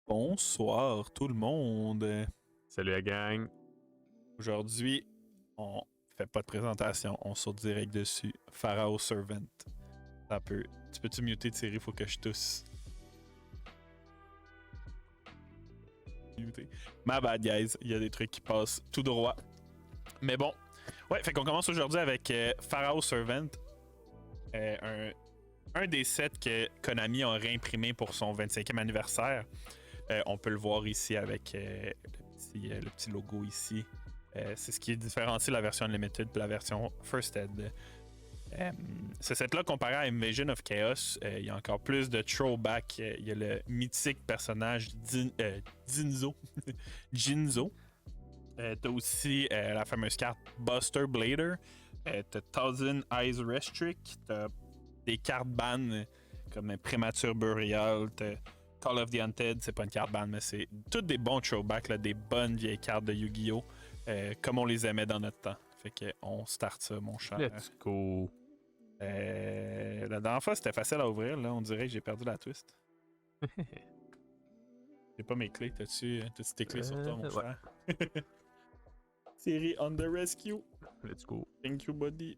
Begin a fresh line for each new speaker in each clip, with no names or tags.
Bonsoir tout le monde.
Salut la gang.
Aujourd'hui, on fait pas de présentation, on saute direct dessus. Pharaoh Servant. Ça peut. Tu peux-tu muter Thierry? Faut que je tousse. Muter. My bad guys, il y a des trucs qui passent tout droit. Mais bon. Ouais, fait qu'on commence aujourd'hui avec Pharaoh Servant. Un des sets que Konami a réimprimé pour son 25e anniversaire. On peut le voir ici avec le petit logo ici. C'est ce qui différencie la version Unlimited de la version First Ed. Ce set-là, comparé à Invasion of Chaos, il y a encore plus de throwback. Il y a le mythique personnage Jinzo. Jinzo. T'as aussi la fameuse carte Buster Blader. T'as Thousand Eyes Restrict. T'as des cartes ban comme Premature Burial. T'as Call of the Undead, c'est pas une carte ban, mais c'est toutes des bons throwbacks, là, des bonnes vieilles cartes de Yu-Gi-Oh! Comme on les aimait dans notre temps. Fait qu'on start ça, mon cher.
Let's go.
La dernière fois, c'était facile à ouvrir. Là, on dirait que j'ai perdu la twist. J'ai pas mes clés. T'as-tu tes clés sur toi, mon
ouais.
frère? Série On the Rescue.
Let's go.
Thank you, buddy.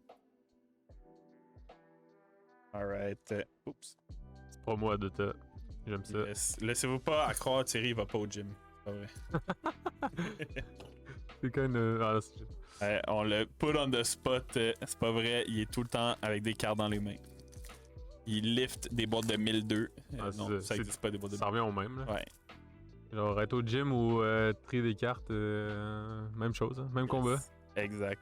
Alright. Oups.
C'est pas moi de ta. J'aime ça.
Yes. Laissez-vous pas à croire Thierry il va pas au gym. C'est pas vrai.
C'est quand même.
On le put on the spot. C'est pas vrai. Il est tout le temps avec des cartes dans les mains. Il lift des boîtes de 1002. Non, ça existe pas des boîtes de 1002.
Ça revient au même. Là.
Ouais.
Genre être au gym ou trier des cartes, même chose, hein, même combat.
Exact.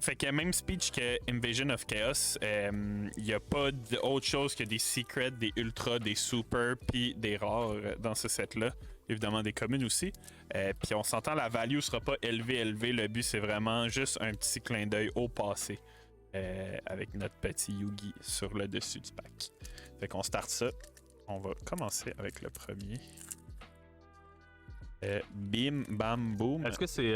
Fait que même speech que Invasion of Chaos, il n'y a pas d'autre chose que des secrets, des ultras, des super, puis des rares dans ce set-là. Évidemment des communes aussi. Puis on s'entend, la value sera pas élevée. Le but, c'est vraiment juste un petit clin d'œil au passé. Avec notre petit Yugi sur le dessus du pack. Fait qu'on start ça. On va commencer avec le premier. Bim, bam, boom.
Est-ce que c'est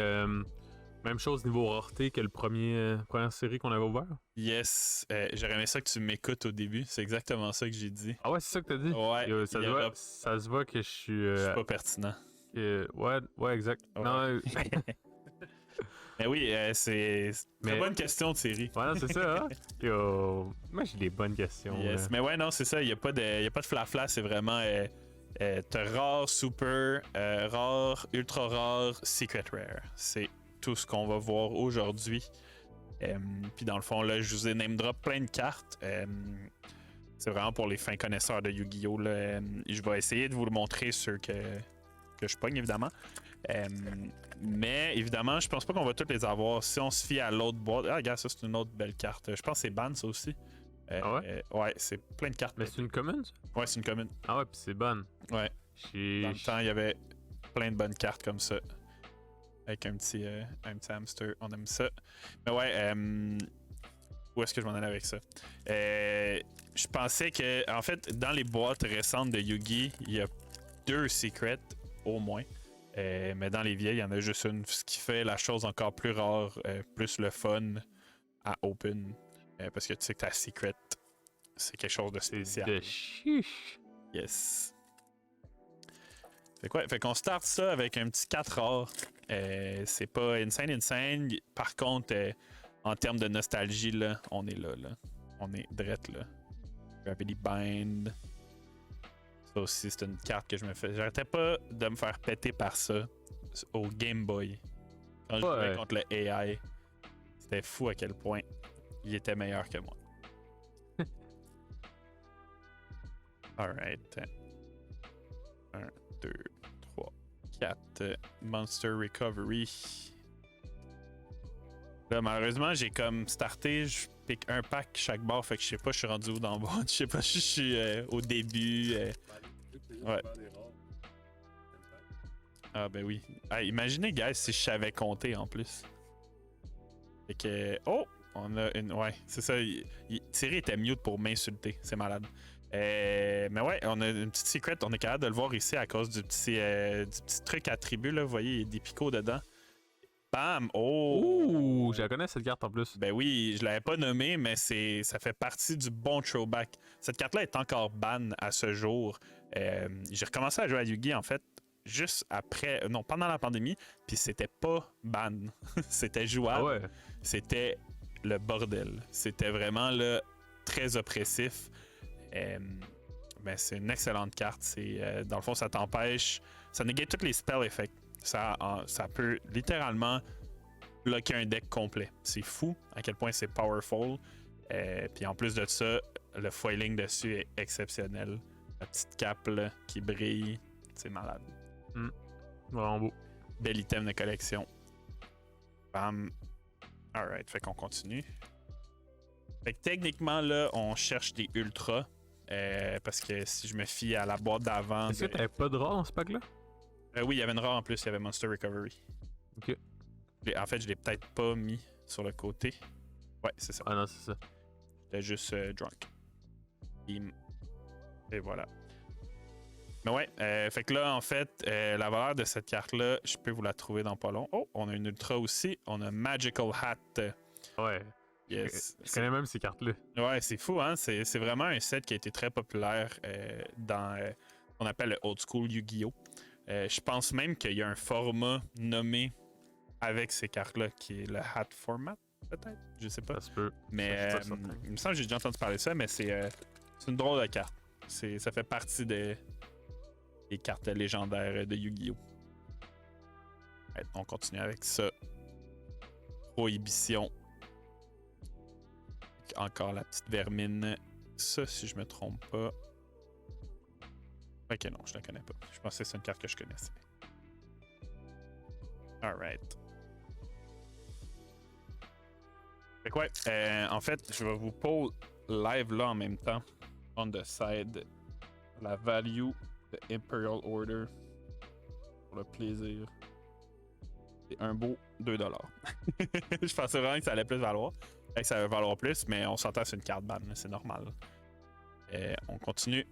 même chose niveau rareté que le première série qu'on avait ouvert?
Yes. J'aurais aimé ça que tu m'écoutes au début. C'est exactement ça que j'ai dit.
Ah ouais, c'est ça que t'as dit?
Ouais.
Ça se voit que je suis...
Je suis pas pertinent.
Ouais, exact.
Ouais.
Non,
mais oui, c'est une bonne question, Thierry.
Ouais, non, c'est ça, hein? Yo, moi, j'ai des bonnes questions.
Yes.
Là.
Mais ouais, non, c'est ça. Il n'y a pas de flafla. C'est vraiment... t'as rare, super, rare, ultra rare, secret rare. C'est tout ce qu'on va voir aujourd'hui. Puis dans le fond, là, je vous ai name drop plein de cartes. C'est vraiment pour les fins connaisseurs de Yu-Gi-Oh! Là. Je vais essayer de vous le montrer ceux que je pogne, évidemment. Mais évidemment, je pense pas qu'on va toutes les avoir. Si on se fie à l'autre boîte... Ah, regarde, ça, c'est une autre belle carte. Je pense que c'est ban, ça aussi.
Ah ouais?
Ouais, c'est plein de cartes.
Mais c'est une commune, ça?
Ouais, c'est une commune.
Ah ouais, puis c'est bonne.
Ouais. Dans le temps, il y avait plein de bonnes cartes comme ça. Avec un petit hamster, on aime ça. Mais ouais, où est-ce que je m'en allais avec ça? Je pensais que, en fait, dans les boîtes récentes de Yu-Gi, il y a 2 secrets, au moins. Mais dans les vieilles, il y en a juste une. Ce qui fait la chose encore plus rare, plus le fun à open. Parce que tu sais que ta secret, c'est quelque chose de spécial.
De chiche.
Yes. Fait qu'on start ça avec un petit 4 rares. C'est pas insane. Par contre, en termes de nostalgie, là, on est là. On est drette là. Gravity Bind. Ça aussi, c'est une carte que je me fais. J'arrêtais pas de me faire péter par ça au Game Boy. Quand je jouais contre le AI. C'était fou à quel point il était meilleur que moi. Alright. 1, 2, 3, 4. Monster Recovery. Là, malheureusement, j'ai comme starté, je pique un pack chaque barre, fait que je sais pas, je suis rendu où dans le boîte. Je sais pas si je suis au début. Ouais. Ah, ben oui. Ah, imaginez, guys, si je savais compter en plus. Fait que. Oh! On a une. Ouais, c'est ça. Thierry était mute pour m'insulter. C'est malade. Mais ouais, on a une petite secret. On est capable de le voir ici à cause du petit truc attribut. Là. Vous voyez, il y a des picots dedans. Bam! Oh!
Ouh, je la connais cette carte en plus.
Ben oui, je l'avais pas nommé, mais ça fait partie du bon throwback. Cette carte-là est encore ban à ce jour. J'ai recommencé à jouer à Yu-Gi en fait juste après, non, pendant la pandémie, puis c'était pas ban, c'était
Ah
jouable,
ouais.
c'était le bordel, c'était vraiment là très oppressif. Ben, c'est une excellente carte. Dans le fond, ça t'empêche, ça négate tous les spell effects. Ça peut littéralement bloquer un deck complet. C'est fou à quel point c'est powerful. Puis en plus de ça, le foiling dessus est exceptionnel. La petite cape là, qui brille, c'est malade.
Vraiment beau.
Bel item de collection. Bam. Alright, fait qu'on continue. Fait que techniquement, là, on cherche des ultras. Parce que si je me fie à la boîte d'avant.
Est-ce que t'avais pas de rare dans ce pack-là?
Oui, il y avait une rare en plus, il y avait Monster Recovery.
Ok.
En fait, je l'ai peut-être pas mis sur le côté. Ouais, c'est ça.
Ah non, c'est ça.
J'étais juste drunk. Et voilà. Mais ouais, fait que là, en fait, la valeur de cette carte-là, je peux vous la trouver dans pas long. Oh, on a une ultra aussi. On a Magical Hat.
Ouais.
Yes.
Je connais même ces cartes-là.
Ouais, c'est fou, hein? C'est vraiment un set qui a été très populaire dans ce qu'on appelle le old school Yu-Gi-Oh! Je pense même qu'il y a un format nommé avec ces cartes-là qui est le Hat Format, peut-être? Je sais pas.
Ça se peut.
Mais
Je suis pas certain.
il me semble que j'ai déjà entendu parler de ça, mais c'est une drôle de carte. Ça fait partie des cartes légendaires de Yu-Gi-Oh! Ouais, on continue avec ça. Prohibition. Encore la petite vermine. Ça, si je me trompe pas. Ok, non, je la connais pas. Je pensais que c'est une carte que je connaissais. Alright. Fait que ouais, en fait, je vais vous pull live là en même temps. On the side. La value de Imperial Order. Pour le plaisir. C'est un beau 2$. Je pensais vraiment que ça allait plus valoir. Que ça va valoir plus, mais on s'entend sur une carte ban, c'est normal. On continue.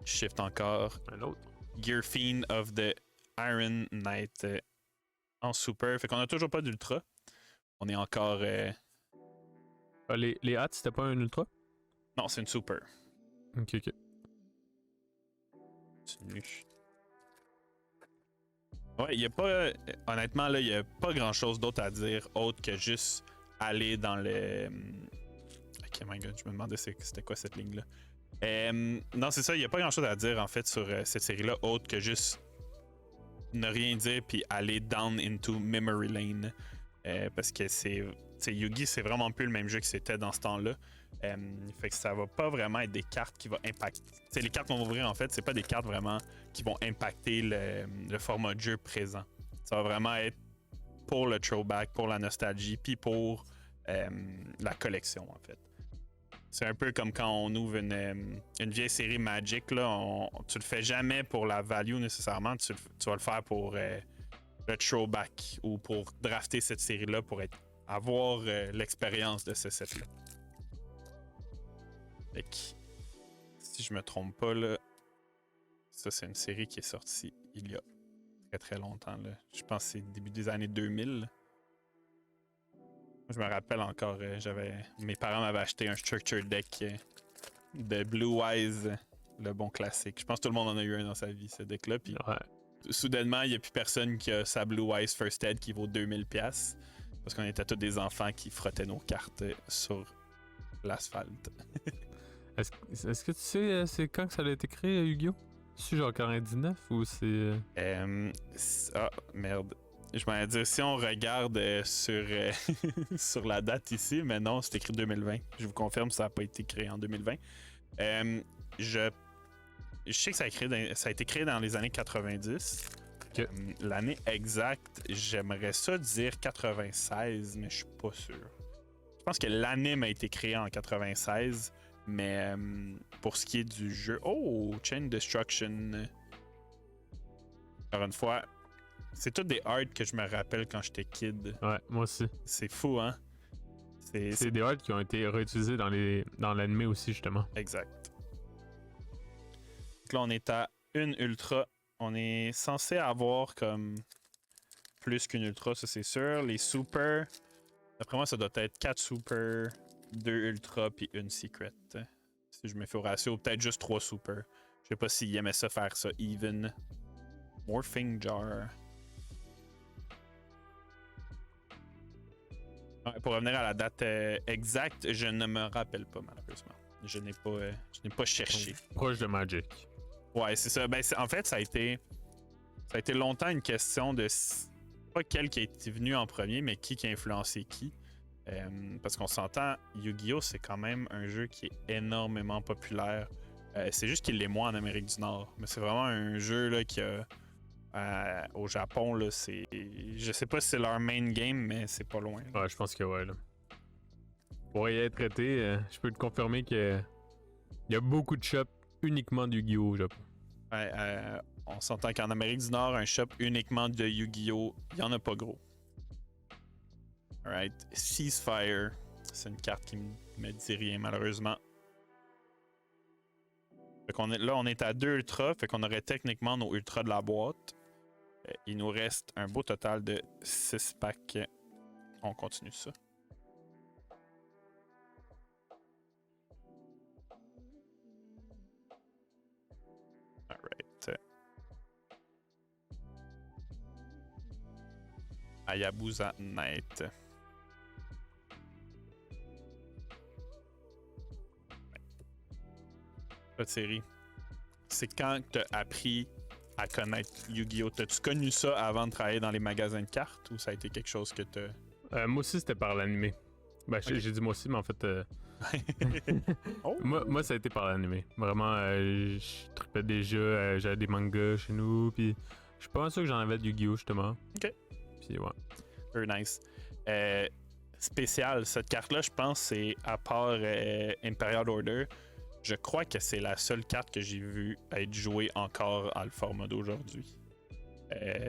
Shift encore.
Un autre.
Gear Fiend of the Iron Knight en super. Fait qu'on a toujours pas d'ultra. On est encore.
Ah, les hats, c'était pas un ultra?
Non, c'est une super.
Ok, ok.
Continue. Ouais, il y a pas. Honnêtement, là, il y a pas grand chose d'autre à dire autre que juste aller dans le. Ok, my god, je me demandais c'était quoi cette ligne-là. Non, c'est ça, il n'y a pas grand-chose à dire en fait sur cette série-là, autre que juste ne rien dire puis aller down into memory lane. Parce que Yu-Gi, c'est vraiment plus le même jeu que c'était dans ce temps-là. Fait que ça va pas vraiment être des cartes qui vont impacter. Les cartes qu'on va ouvrir en fait, c'est pas des cartes vraiment qui vont impacter le format de jeu présent. Ça va vraiment être pour le throwback, pour la nostalgie, puis pour la collection en fait. C'est un peu comme quand on ouvre une vieille série Magic, là, tu le fais jamais pour la value nécessairement, tu vas le faire pour le throwback ou pour drafter cette série-là pour avoir l'expérience de ce set-là. Fait que, si je me trompe pas, là, ça c'est une série qui est sortie il y a très très longtemps. Là. Je pense que c'est début des années 2000. Je me rappelle encore, mes parents m'avaient acheté un structure deck de Blue Eyes, le bon classique. Je pense que tout le monde en a eu un dans sa vie, ce deck-là. Puis soudainement, il n'y a plus personne qui a sa Blue Eyes First Ed qui vaut 2000$. Parce qu'on était tous des enfants qui frottaient nos cartes sur l'asphalte.
Est-ce que tu sais c'est quand que ça a été créé, Yu-Gi-Oh? C'est genre 49 ou c'est.
Ah, merde. Je m'allais dire, si on regarde sur la date ici, mais non, c'est écrit 2020. Je vous confirme, ça n'a pas été créé en 2020. Je sais que ça a été créé dans les années 90.
Okay.
L'année exacte, j'aimerais ça dire 96, mais je suis pas sûr. Je pense que l'anime a été créé en 96, mais pour ce qui est du jeu... Oh! Chain Destruction. Encore une fois, c'est tout des arts que je me rappelle quand j'étais kid.
Ouais, moi aussi.
C'est fou, hein?
C'est des arts qui ont été réutilisés dans l'anime aussi, justement.
Exact. Donc là, on est à une ultra. On est censé avoir comme plus qu'une ultra, ça c'est sûr. Les super, d'après moi, ça doit être 4 super, 2 ultra, puis une secret. Si je me fais au ratio, peut-être juste 3 super. Je sais pas s'ils aimaient ça faire ça even. Morphing jar. Ouais, pour revenir à la date exacte, je ne me rappelle pas malheureusement. Je n'ai pas cherché.
Proche de Magic.
Ouais, c'est ça. Ben, en fait, ça a été longtemps une question de pas quel qui est venu en premier, mais qui a influencé qui. Parce qu'on s'entend, Yu-Gi-Oh! C'est quand même un jeu qui est énormément populaire. C'est juste qu'il l'est moins en Amérique du Nord. Mais c'est vraiment un jeu là, qui a. Au Japon, là, c'est. Je sais pas si c'est leur main game, mais c'est pas loin.
Ouais, je pense que ouais, là. Pour y être traité, je peux te confirmer que il y a beaucoup de shops uniquement de Yu-Gi-Oh! Au Japon.
Ouais, on s'entend qu'en Amérique du Nord, un shop uniquement de Yu-Gi-Oh! Il y en a pas gros. Alright. Ceasefire. C'est une carte qui me dit rien, malheureusement. Fait qu'on là, on est à 2 ultras, fait qu'on aurait techniquement nos ultras de la boîte. Il nous reste un beau total de 6 packs. On continue ça. Alright. Hayabusa Knight. Pas de série. C'est quand tu as appris à connaître Yu-Gi-Oh! T'as-tu connu ça avant de travailler dans les magasins de cartes ou ça a été quelque chose que t'as.
Moi aussi, c'était par l'animé. Ben,
Ok.
j'ai dit moi aussi, mais en fait.
Oh.
Moi, ça a été par l'animé. Vraiment, je trippais déjà, j'avais des mangas chez nous, puis je suis pas sûr que j'en avais de Yu-Gi-Oh! Justement.
Ok.
Puis ouais.
Very nice. Spécial, cette carte-là, je pense, c'est à part Imperial Order. Je crois que c'est la seule carte que j'ai vue être jouée encore à le format d'aujourd'hui.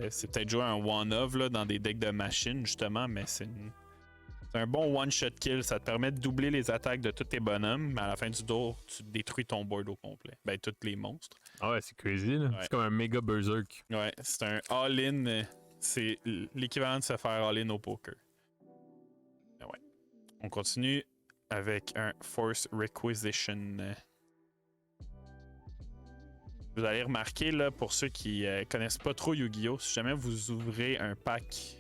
C'est peut-être joué un one-of là, dans des decks de machines, justement, mais c'est un bon one-shot kill. Ça te permet de doubler les attaques de tous tes bonhommes, mais à la fin du tour, tu détruis ton board au complet. Ben, tous les monstres.
Ah ouais, c'est crazy, là.
Ouais.
C'est comme un méga berserk.
Ouais, c'est un all-in. C'est l'équivalent de se faire all-in au poker. Ben ouais. On continue avec un Force Requisition. Vous allez remarquer, là, pour ceux qui connaissent pas trop Yu-Gi-Oh!, si jamais vous ouvrez un pack,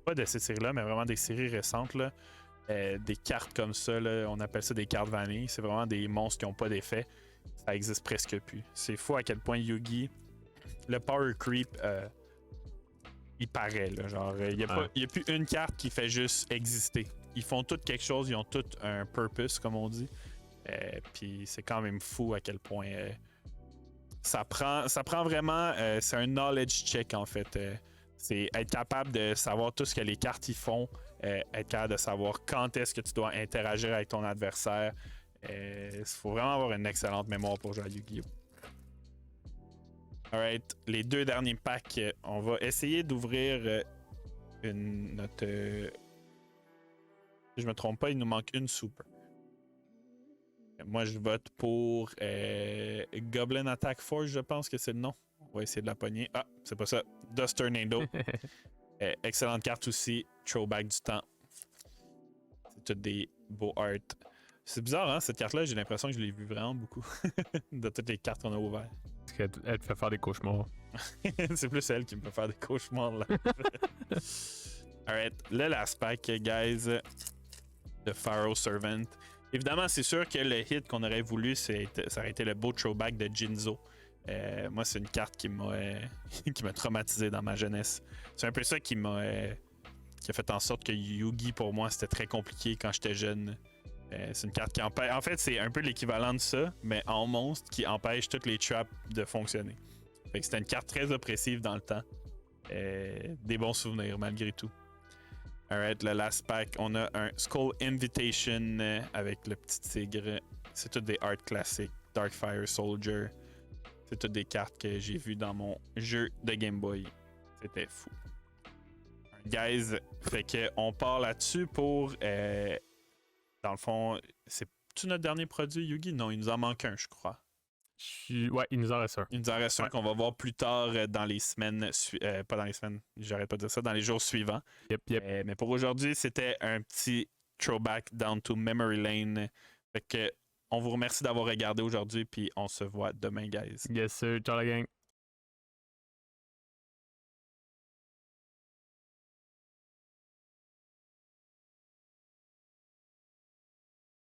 pas de ces séries-là, mais vraiment des séries récentes, là, des cartes comme ça, là, on appelle ça des cartes vanille. C'est vraiment des monstres qui n'ont pas d'effet. Ça existe presque plus. C'est fou à quel point Yu-Gi, le power creep, il paraît. Là, genre, il n'y a plus une carte qui fait juste exister. Ils font toutes quelque chose, ils ont tous un purpose, comme on dit. Puis c'est quand même fou à quel point ça prend vraiment. C'est un knowledge check en fait. C'est être capable de savoir tout ce que les cartes y font, être capable de savoir quand est-ce que tu dois interagir avec ton adversaire. Il faut vraiment avoir une excellente mémoire pour jouer à Yu-Gi-Oh! Alright, les 2 derniers packs, on va essayer d'ouvrir notre. Si je me trompe pas, il nous manque une super. Moi, je vote pour Goblin Attack Force, je pense que c'est le nom. On va essayer de la pogner. Ah, c'est pas ça. Duster Nado. Excellente carte aussi. Throwback du temps. C'est toutes des beaux art. C'est bizarre, hein, cette carte-là, j'ai l'impression que je l'ai vue vraiment beaucoup. De toutes les cartes qu'on a ouvertes.
Elle te fait faire des cauchemars.
C'est plus elle qui me fait faire des cauchemars, là. Alright, le last pack, guys. De Pharaoh Servant. Évidemment, c'est sûr que le hit qu'on aurait voulu, ça aurait été le beau throwback de Jinzo. Moi, c'est une carte qui m'a traumatisé dans ma jeunesse. C'est un peu ça qui a fait en sorte que Yugi, pour moi, c'était très compliqué quand j'étais jeune. C'est une carte qui empêche. En fait, c'est un peu l'équivalent de ça, mais en monstre qui empêche toutes les traps de fonctionner. Fait que c'était une carte très oppressive dans le temps. Des bons souvenirs, malgré tout. Alright, le last pack, on a un Skull Invitation avec le petit tigre. C'est toutes des art classiques. Darkfire Soldier. C'est toutes des cartes que j'ai vues dans mon jeu de Game Boy. C'était fou. Guys, fait que on part là-dessus pour. Dans le fond, c'est-tu notre dernier produit, Yugi? Non, il nous en manque un, je crois.
Ouais, il nous en reste un.
Il nous en reste un
Ouais.
qu'on va voir plus tard dans les semaines. Pas dans les semaines, j'arrête pas de dire ça, dans les jours suivants.
Yep.
Mais pour aujourd'hui, c'était un petit throwback down to memory lane. Fait que on vous remercie d'avoir regardé aujourd'hui, puis on se voit demain, guys.
Yes, sir. Ciao la gang.